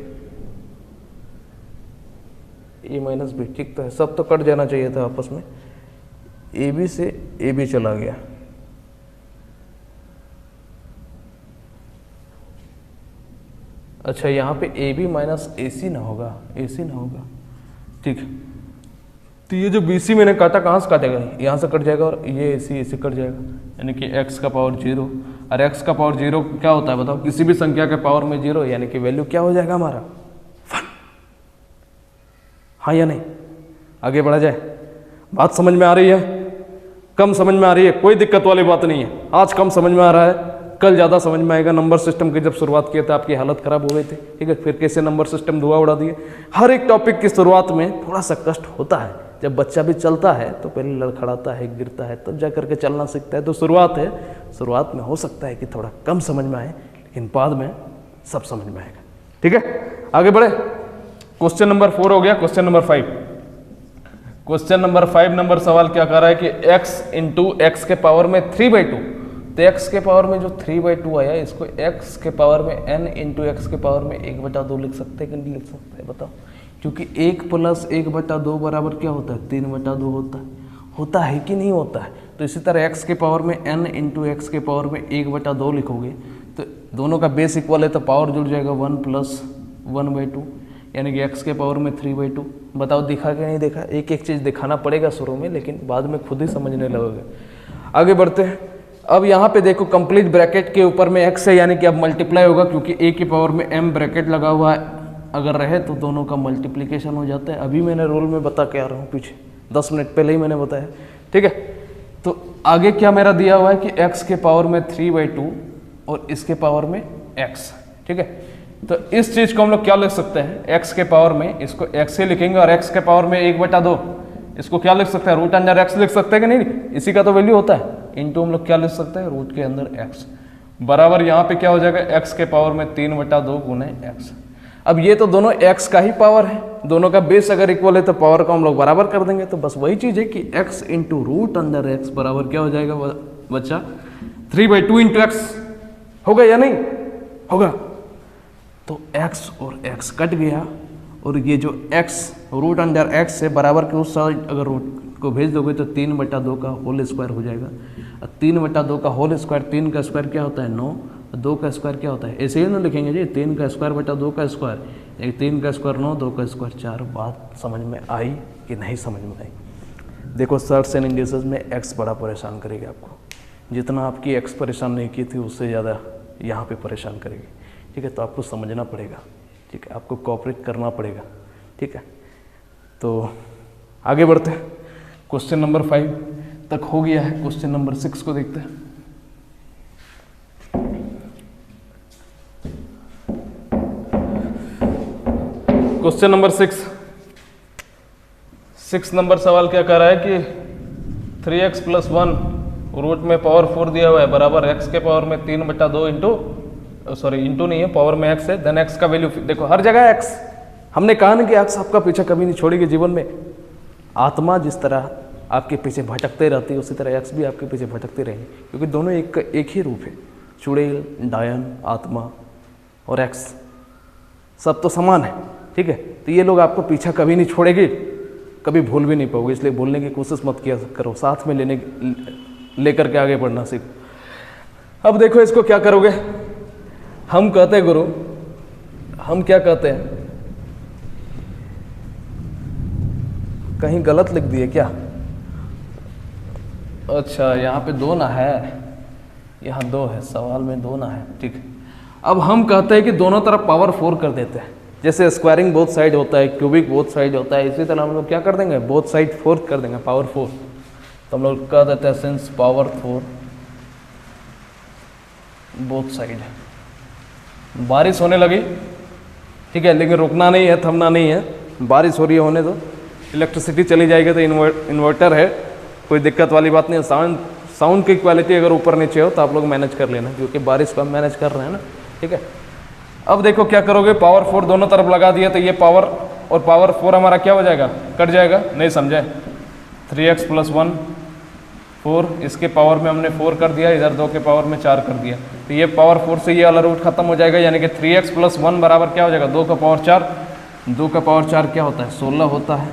माइनस बी, ठीक तो है, सब तो कट जाना चाहिए था आपस में, ए बी से ए बी चला गया, अच्छा यहाँ पे ए बी माइनस ए सी ना होगा, ए सी ना होगा, ठीक है। तो ये जो बी सी मैंने काटा, कहाँ से काटेगा, यहाँ से कट जाएगा और ये ए सी कट जाएगा, यानी कि x का पावर 0, और x का पावर 0 क्या होता है बताओ, किसी भी संख्या के पावर में 0, यानी कि वैल्यू क्या हो जाएगा हमारा 1। हाँ या नहीं? आगे बढ़ा जाए, बात समझ में आ रही है? कम समझ में आ रही है? कोई दिक्कत वाली बात नहीं है, आज कम समझ में आ रहा है, कल ज़्यादा समझ में आएगा। नंबर सिस्टम की जब शुरुआत किए थे आपकी हालत खराब हो गई थी, ठीक है, फिर कैसे नंबर सिस्टम धुआं उड़ा दिए। हर एक टॉपिक की शुरुआत में थोड़ा सा कष्ट होता है, जब बच्चा भी चलता है तो पहले लड़खड़ाता है, गिरता है, तब जा करके चलना सीखता है। तो शुरुआत है, शुरुआत में हो सकता है कि थोड़ा कम समझ में आए, लेकिन बाद में सब समझ में आएगा, ठीक है। आगे बढ़े, क्वेश्चन नंबर 4 हो गया। Question number 5, question number 5 number सवाल क्या कह रहा है कि x इंटू एक्स के पावर में 3/2, तो x के पावर में जो 3/2 आया, इसको x के पावर में n इंटू एक्स के पावर में 1/2 लिख सकते हैं कि नहीं लिख सकते, बताओ? क्योंकि 1 + 1/2 बराबर क्या होता है, 3/2 होता है कि नहीं होता है? तो इसी तरह x के पावर में n इंटू एक्स के पावर में 1/2 लिखोगे तो दोनों का बेस इक्वल है, तो पावर जुड़ जाएगा 1 + 1/2, यानी कि x के पावर में 3/2। बताओ दिखा कि नहीं देखा? एक एक चीज़ दिखाना पड़ेगा शुरू में, लेकिन बाद में खुद ही समझने लगोगे। आगे बढ़ते हैं। अब यहाँ पे देखो, कंप्लीट ब्रैकेट के ऊपर में x है, यानी कि अब मल्टीप्लाई होगा, क्योंकि a की पावर में m ब्रैकेट लगा हुआ है, अगर रहे तो दोनों का मल्टीप्लिकेशन हो जाता है। अभी मैंने रोल में बता के आ रहा हूँ, पीछे 10 मिनट पहले ही मैंने बताया, ठीक है। तो आगे क्या मेरा दिया हुआ है कि x के पावर में 3/2 और इसके पावर में x, ठीक है। तो इस चीज़ को हम लोग क्या लिख सकते हैं, x के पावर में इसको x ही लिखेंगे, और x के पावर में 1/2 इसको क्या लिख सकते हैं, रूट अंडर x लिख सकते हैं कि नहीं? इसी का तो वैल्यू होता है, इंटू हम लोग क्या लिख सकते हैं, रूट के अंदर x, बराबर यहाँ पे क्या हो जाएगा, x के पावर में 3/2 गुने x। अब ये तो दोनों x का ही पावर है, दोनों का बेस अगर इक्वल है तो पावर को हम लोग बराबर कर देंगे। तो बस वही चीज़ है कि x into root under x बराबर क्या हो जाएगा बच्चा, 3/2 इंटू x। होगा या नहीं होगा? तो x और x कट गया, और ये जो x रूट अंडर x से बराबर के उस साइड अगर रूट को भेज दोगे तो 3/2 का होल स्क्वायर हो जाएगा। 3/2 का होल स्क्वायर, 3 का स्क्वायर क्या होता है 9, 2 का स्क्वायर क्या होता है, ऐसे ही ना लिखेंगे जी, 3 का स्क्वायर बटा 2 का स्क्वायर, 3 का स्क्वायर 9, 2 का स्क्वायर 4। बात समझ में आई कि नहीं समझ में आई? देखो सर्ट्स एंड इंडिसेस में x बड़ा परेशान करेगी आपको, जितना आपकी x परेशान नहीं की थी उससे ज़्यादा यहाँ पे परेशान करेगी, ठीक है। तो आपको समझना पड़ेगा, ठीक है, आपको कोऑपरेट करना पड़ेगा, ठीक है। तो आगे बढ़ते हैं, क्वेश्चन नंबर 5 तक हो गया है, क्वेश्चन नंबर 6 को देखते हैं। क्वेश्चन नंबर 6 नंबर सवाल क्या कह रहा है कि 3x + 1 रूट में पावर 4 दिया हुआ है, बराबर x के पावर में 3/2 इंटू नहीं है, पावर में x है, देन x का वैल्यू देखो हर जगह x। हमने कहा ना कि x आपका पीछा कभी नहीं छोड़ेगी जीवन में। आत्मा जिस तरह आपके पीछे भटकते रहती है, उसी तरह x भी आपके पीछे भटकते रहेंगे, क्योंकि दोनों एक ही रूप है, चुड़ैल, डायन, आत्मा और x सब तो समान है, ठीक है। तो ये लोग आपको पीछा कभी नहीं छोड़ेगी, कभी भूल भी नहीं पाओगे, इसलिए भूलने की कोशिश मत किया करो, साथ में लेकर के आगे बढ़ना सीखो। अब देखो इसको क्या करोगे, हम कहते हैं गुरु, हम क्या कहते हैं, कहीं गलत लिख दिए क्या? अच्छा यहाँ पे 2 ना है, यहाँ 2 है, सवाल में 2 ना है, ठीक है। अब हम कहते हैं कि दोनों तरफ पावर 4 कर देते हैं, जैसे स्क्वायरिंग बोथ साइड होता है, क्यूबिक बोथ साइड होता है, इसी तरह हम लोग क्या कर देंगे, बोथ साइड 4 कर देंगे, पावर 4। तो हम लोग कह देते हैं सिंस पावर 4 बोथ साइड। बारिश होने लगी, ठीक है, लेकिन रुकना नहीं है, थमना नहीं है, बारिश हो रही है, होने दो। इलेक्ट्रिसिटी चली जाएगी तो इन्वर्टर है, कोई दिक्कत वाली बात नहीं है। साउंड की क्वालिटी अगर ऊपर नीचे हो तो आप लोग मैनेज कर लेना, क्योंकि बारिश को हम मैनेज कर रहे हैं ना, ठीक है। अब देखो क्या करोगे, पावर 4 दोनों तरफ लगा दिया तो ये पावर और पावर 4 हमारा क्या हो जाएगा, कट जाएगा, नहीं समझे। 3x + 1 4, इसके पावर में हमने 4 कर दिया, इधर 2 के पावर में 4 कर दिया, तो ये पावर 4 से ये वाला रूट खत्म हो जाएगा, यानी कि 3x + 1 बराबर क्या हो जाएगा, 2 का पावर 4। 2 का पावर 4 क्या होता है, 16 होता है।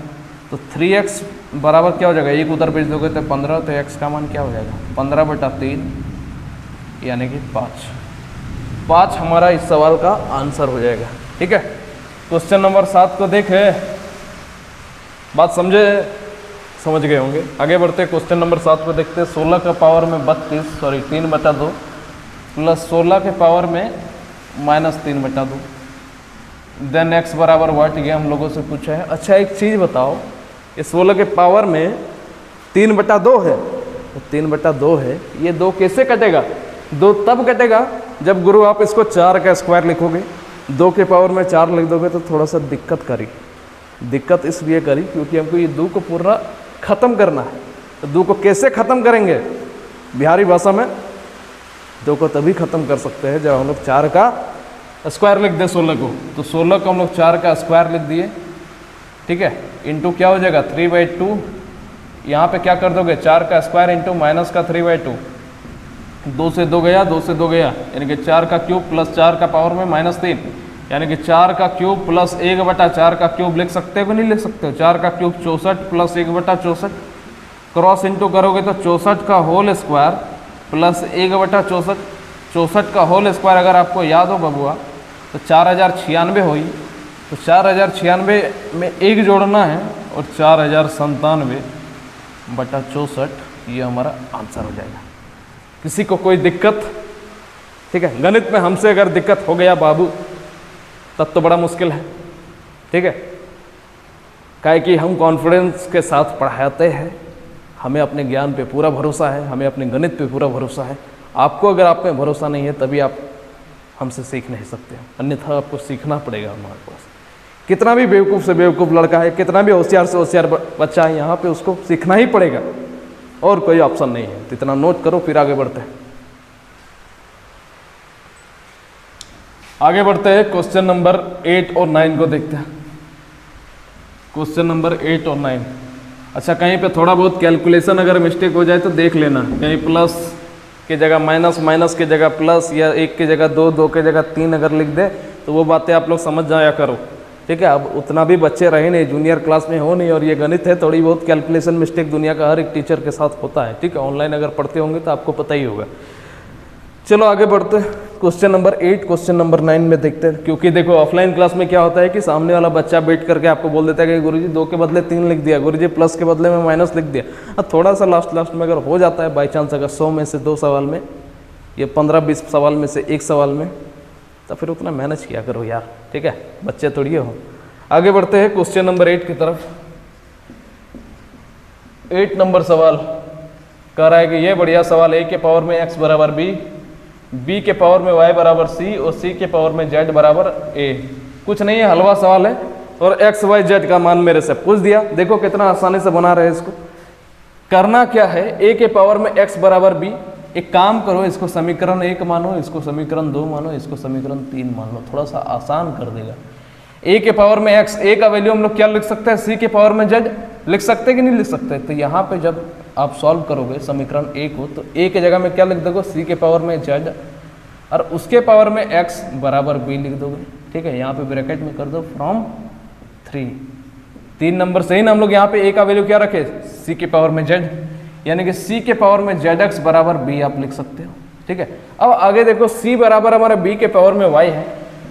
तो 3x बराबर क्या हो जाएगा, एक उधर भेज दोगे तो 15, तो x का मान क्या हो जाएगा, 15/3 यानी कि 5 हमारा इस सवाल का आंसर हो जाएगा, ठीक है। क्वेश्चन नंबर 7 को देखे, बात समझे, समझ गए होंगे। आगे बढ़ते क्वेश्चन नंबर 7 को देखते हैं। 16 का पावर में 3/2 प्लस 16 के पावर में -3/2, देन x बराबर व्हाट, ये हम लोगों से पूछा है। अच्छा एक चीज़ बताओ, ये 16 के पावर में 3/2 है, तो 3/2 है, ये 2 कैसे कटेगा, 2 तब कटेगा जब गुरु आप इसको 4 का स्क्वायर लिखोगे। 2 के पावर में 4 लिख दोगे तो थोड़ा सा दिक्कत करी, दिक्कत इसलिए करी क्योंकि हमको ये 2 को पूरा ख़त्म करना है। तो 2 को कैसे ख़त्म करेंगे, बिहारी भाषा में 2 को तभी ख़त्म कर सकते हैं जब हम लोग 4 का स्क्वायर लिख दें 16 को। तो 16 को हम लोग 4 का स्क्वायर लिख दिए, ठीक है, इंटू क्या हो जाएगा 3/2, यहाँ पे क्या कर दोगे 4 का स्क्वायर इंटू माइनस का 3/2, 2 से 2 गया, 2 से 2 गया, यानी कि 4 का क्यूब प्लस 4 का पावर में -3, यानी कि 4 का क्यूब प्लस 1/4 का क्यूब लिख सकते हो कि नहीं लिख सकते हो। 4 का क्यूब 64 प्लस 1/64, क्रॉस इंटू करोगे तो 64 का होल स्क्वायर प्लस 1/64, 64 का होल स्क्वायर अगर आपको याद हो बबुआ तो 4096 हुई। तो 4096 में 1 जोड़ना है और 4097/64 ये हमारा आंसर हो जाएगा। किसी को कोई दिक्कत, ठीक है, गणित में हमसे अगर दिक्कत हो गया बाबू तब तो बड़ा मुश्किल है, ठीक है, काहे कि हम कॉन्फिडेंस के साथ पढ़ाते हैं, हमें अपने ज्ञान पे पूरा भरोसा है, हमें अपने गणित पे पूरा भरोसा है। आपको अगर आप में भरोसा नहीं है तभी आप हमसे सीख नहीं सकते, अन्यथा आपको सीखना पड़ेगा हमारे पास। कितना भी बेवकूफ़ से बेवकूफ़ लड़का है, कितना भी होशियार से होशियार बच्चा है, यहाँ पे उसको सीखना ही पड़ेगा और कोई ऑप्शन नहीं है। तो इतना नोट करो, फिर आगे बढ़ते हैं। आगे बढ़ते हैं क्वेश्चन नंबर 8 और 9 को देखते हैं। क्वेश्चन नंबर 8 और 9। अच्छा कहीं पे थोड़ा बहुत कैलकुलेशन अगर मिस्टेक हो जाए तो देख लेना, कहीं प्लस की जगह माइनस, माइनस की जगह प्लस, या 1 की जगह 2, 2 की जगह 3 अगर लिख दे तो वो बातें आप लोग समझ जाया करो, ठीक है। अब उतना भी बच्चे रहे नहीं, जूनियर क्लास में हो नहीं, और ये गणित है, थोड़ी बहुत कैलकुलेशन मिस्टेक दुनिया का हर एक टीचर के साथ होता है, ठीक है। ऑनलाइन अगर पढ़ते होंगे तो आपको पता ही होगा। चलो आगे बढ़ते हैं। क्वेश्चन नंबर 8 क्वेश्चन नंबर 9 में देखते हैं, क्योंकि देखो ऑफलाइन क्लास में क्या होता है कि सामने वाला बच्चा बैठ करके आपको बोल देता है कि गुरुजी 2 के बदले 3 लिख दिया, गुरुजी प्लस के बदले में माइनस लिख दिया। अब थोड़ा सा लास्ट में अगर हो जाता है बाई चांस, अगर 100 में से 2 सवाल में, या 15-20 सवाल में से 1 सवाल में, तो फिर उतना मैनेज किया करो यार, ठीक है, बच्चे थोड़ी हो। आगे बढ़ते हैं क्वेश्चन नंबर 8 की तरफ। 8 नंबर सवाल कह रहा है कि ये बढ़िया सवाल, a के पावर में x बराबर b, b के पावर में y बराबर c और c के पावर में z बराबर a। कुछ नहीं है, हलवा सवाल है, और x y z का मान मेरे से पूछ दिया। देखो कितना आसानी से बना रहे हैं इसको। करना क्या है, a के पावर में x बराबर b, एक काम करो, इसको समीकरण 1 मानो, इसको समीकरण 2 मानो, इसको समीकरण 3 मान लो, थोड़ा सा आसान कर देगा। a के पावर में x, a का वैल्यू हम लोग क्या लिख सकते हैं, c के पावर में z लिख सकते हैं कि नहीं लिख सकते। तो यहाँ पे जब आप सॉल्व करोगे समीकरण a को, तो a की जगह में क्या लिख दोगे, c के पावर में z, और उसके पावर में x बराबर b लिख दोगे, ठीक है। यहाँ पे ब्रैकेट में कर दो फ्रॉम 3। 3 नंबर से ही ना हम लोग यहाँ पे a का वैल्यू क्या रखे, c के पावर में z, यानी कि c के पावर में zx बराबर b आप लिख सकते हो, ठीक है। अब आगे देखो c बराबर हमारे b के पावर में y है,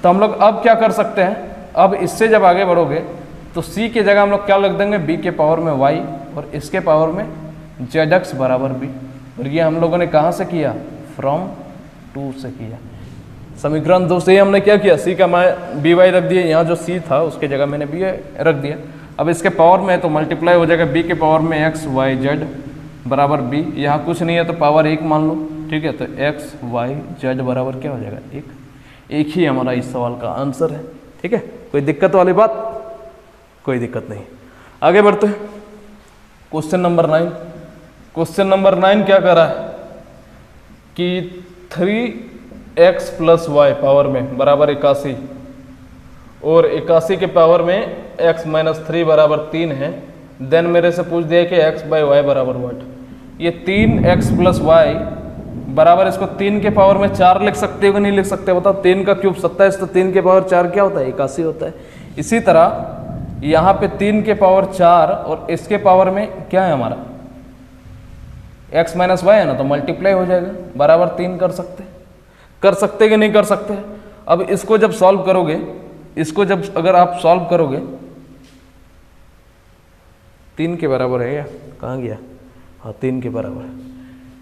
तो हम लोग अब क्या कर सकते हैं, अब इससे जब आगे बढ़ोगे तो c की जगह हम लोग क्या लिख देंगे, b के पावर में y, और इसके पावर में zx बराबर b। और ये हम लोगों ने कहाँ से किया, फ्रॉम 2 से किया। समीकरण 2 से ही हमने क्या किया, c का मान by रख दिया, यहाँ जो c था उसके जगह मैंने b रख दिया। अब इसके पावर में है तो मल्टीप्लाई हो जाएगा, b के पावर में x y z बराबर b, यहाँ कुछ नहीं है तो पावर 1 मान लो, ठीक है, तो एक्स वाई जेड बराबर क्या हो जाएगा, एक ही हमारा इस सवाल का आंसर है। ठीक है, कोई दिक्कत वाली बात, कोई दिक्कत नहीं। आगे बढ़ते हैं, क्वेश्चन नंबर 9। क्वेश्चन नंबर 9 क्या कर रहा है कि 3x प्लस वाई पावर में बराबर 81 और 81 के पावर में x माइनस 3 बराबर 3 है। देन मेरे से पूछ दिया कि x बाई वाई बराबर व्हाट। ये 3x प्लस वाई बराबर, इसको 3 के पावर में 4 लिख सकते हो कि नहीं लिख सकते, बताओ। 3 का क्यूब 27, तो 3 के पावर 4 क्या होता है, 81 होता है। इसी तरह यहाँ पे 3 के पावर 4 और इसके पावर में क्या है हमारा, x माइनस वाई है ना, तो मल्टीप्लाई हो जाएगा, बराबर 3 कर सकते कि नहीं कर सकते। अब इसको जब सॉल्व करोगे, इसको जब अगर आप सॉल्व करोगे, 3 के बराबर है या कहाँ गया, हाँ 3 के बराबर है।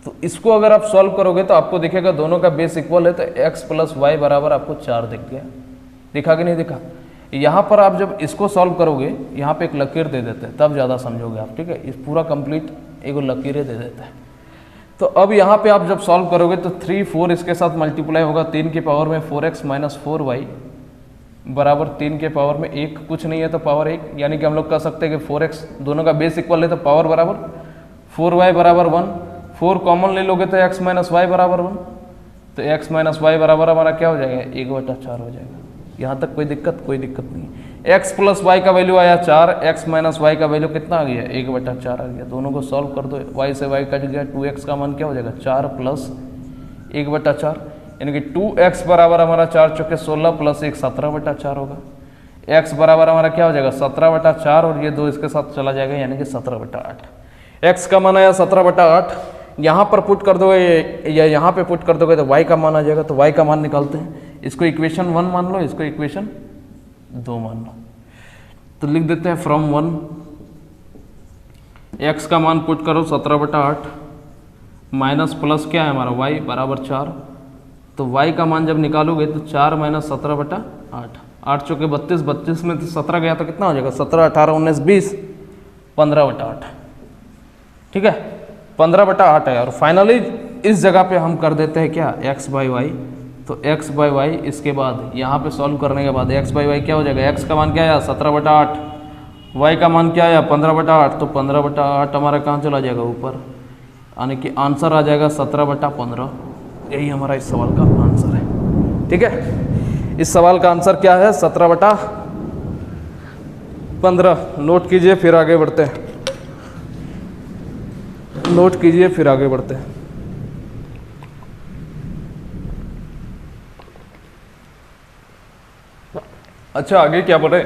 तो इसको अगर आप सॉल्व करोगे तो आपको दिखेगा दोनों का बेस इक्वल है, तो x प्लस वाई बराबर आपको 4 दिख गया। दिखा कि नहीं दिखा। यहाँ पर आप जब इसको सॉल्व करोगे, यहाँ पे एक लकीर दे देते हैं, तब ज़्यादा समझोगे आप। ठीक है, इस पूरा कंप्लीट एक लकीरें दे देते हैं। तो अब यहाँ पे आप जब सॉल्व करोगे तो 3 4 इसके साथ मल्टीप्लाई होगा, 3 के पावर में 4x माइनस 4y बराबर 3 के पावर में 1, कुछ नहीं है तो पावर 1, यानी कि हम लोग कह सकते हैं कि 4x दोनों का बेस इक्वल है तो पावर बराबर 4y बराबर 1। 4 कॉमन ले लोगे तो x माइनस वाई बराबर 1, तो x माइनस वाई बराबर हमारा क्या हो जाएगा, 1/4 हो जाएगा। यहाँ तक कोई दिक्कत नहीं। x प्लस वाई का वैल्यू आया 4, x माइनस वाई का वैल्यू कितना आ गया, 1/4 आ गया। दोनों को सॉल्व कर दो, y से y कट गया, 2x का मान क्या हो जाएगा, 4 प्लस 1/4, यानी कि 2x बराबर हमारा 4 चौके 16 प्लस 1 17/4 होगा। x बराबर हमारा क्या हो जाएगा, 17/4, और ये 2 इसके साथ चला जाएगा, यानी कि 17/8। x का मान आया 17/8, यहाँ पर पुट कर दोगे या यहाँ पे पुट कर दोगे तो y का मान आ जाएगा। तो y का मान निकालते हैं, इसको इक्वेशन 1 मान लो, इसको इक्वेशन 2 मान लो। तो लिख देते हैं फ्रॉम 1, x का मान पुट करो 17/8 माइनस प्लस क्या है हमारा y बराबर 4। तो y का मान जब निकालोगे तो 4 माइनस 17/8, 8 चौके 32, 32 में तो 17 गया तो कितना हो जाएगा, 17 18 19 20, 15/8। ठीक है, 15/8 है। और फाइनली इस जगह पे हम कर देते हैं क्या, x बाई वाई। तो x बाई वाई, इसके बाद यहाँ पे सॉल्व करने के बाद x बाई वाई क्या हो जाएगा, x का मान क्या आया 17/8, y का मान क्या आया 15/8, तो 15/8 हमारा कहाँ चला जाएगा, ऊपर, यानी कि आंसर आ जाएगा 17/15। यही हमारा इस सवाल का आंसर है। ठीक है, इस सवाल का आंसर क्या है, 17/15। नोट कीजिए, फिर आगे बढ़ते हैं। नोट कीजिए, फिर आगे बढ़ते हैं। अच्छा, आगे क्या बढ़े,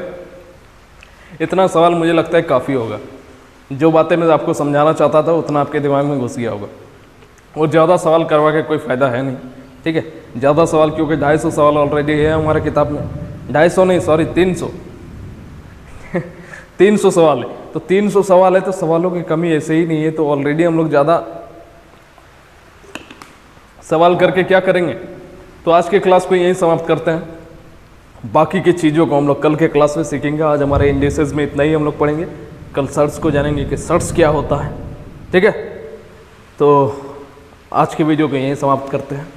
इतना सवाल मुझे लगता है काफ़ी होगा। जो बातें मैं आपको समझाना चाहता था उतना आपके दिमाग में घुस गया होगा, और ज़्यादा सवाल करवा के कोई फ़ायदा है नहीं। ठीक है, ज़्यादा सवाल, क्योंकि 250 सवाल ऑलरेडी है हमारे किताब में, 250 नहीं सॉरी 300 300 सवाल है। तो 300 सवाल है तो सवालों की कमी ऐसे ही नहीं है। तो ऑलरेडी हम लोग ज़्यादा सवाल करके क्या करेंगे। तो आज के क्लास को यहीं समाप्त करते हैं। बाकी की चीज़ों को हम लोग कल के क्लास में सीखेंगे। आज हमारे इंडिसेस में इतना ही हम लोग पढ़ेंगे। कल सर्ट्स को जानेंगे कि सर्ट्स क्या होता है। ठीक है, तो आज की वीडियो को यहीं समाप्त करते हैं।